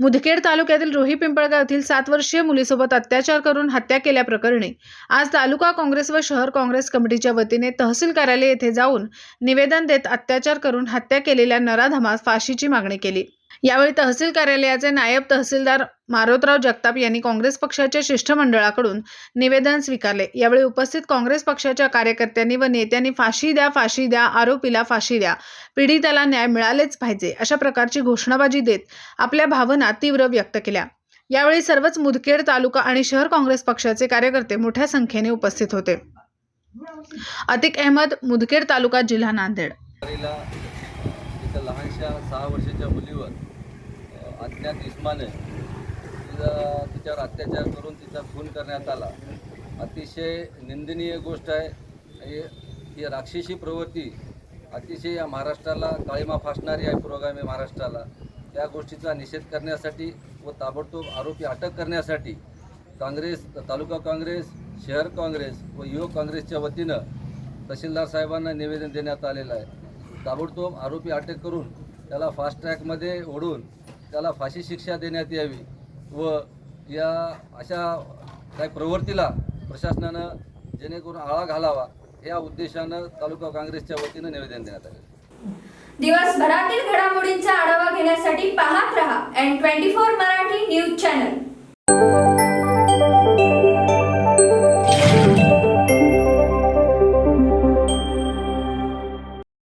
मुदखेड तालुक्यातील रोही पिंपळगाव येथील 7 वर्षीय मुलीसोबत अत्याचार करून हत्या केल्याप्रकरणी आज तालुका काँग्रेस व शहर काँग्रेस कमिटीच्या वतीने तहसील कार्यालय येथे जाऊन निवेदन देत अत्याचार करून हत्या केलेल्या नराधमास फाशीची मागणी केली। यावेळी तहसील कार्यालयाचे नायब तहसीलदार मारोतराव जगताप यांनी काँग्रेस पक्षाच्या शिष्टमंडळाकडून निवेदन स्वीकारले। यावेळी उपस्थित काँग्रेस पक्षाच्या कार्यकर्त्यांनी व नेत्यांनी फाशी द्या, आरोपीला फाशी द्या, पीडिताला न्याय मिळालेच पाहिजे अशा प्रकारची घोषणाबाजी देत आपल्या भावना तीव्र व्यक्त केल्या। यावेळी सर्वच मुदखेड तालुका आणि शहर काँग्रेस पक्षाचे कार्यकर्ते मोठ्या संख्येने उपस्थित होते। अतिक अहमद, मुदखेड तालुका, जिल्हा नांदेड। लहानशा 6 वर्षाच्या मुलीवर अज्ञात इस्माने तिच्यावर अत्याचार करून तिचा खून करण्यात आला। अतिशय निंदनीय गोष्ट आहे। ही राक्षसी प्रवृत्ती अतिशय या महाराष्ट्राला काळीमा फासणारी आहे, पुरोगामी महाराष्ट्राला। त्या गोष्टीचा निषेध करण्यासाठी व ताबडतोब आरोपी अटक करण्यासाठी काँग्रेस, तालुका काँग्रेस, शहर काँग्रेस व युवक काँग्रेसच्या वतीनं तहसीलदार साहेबांना निवेदन देण्यात आलेलं आहे। ताबडतोब आरोपी अटक करून त्याला फास्ट ट्रॅकमध्ये ओढून त्याला फाशी शिक्षा देण्यात यावी व या अशा काही प्रवृत्तीला प्रशासनानं जेणेकरून आळा घालावा या उद्देशानं तालुका काँग्रेसच्या वतीनं निवेदन देण्यात आले। दिवसभरातील घडामोडींचा आढावा घेण्यासाठी पाहत रहा N24 मराठी न्यूज चॅनल।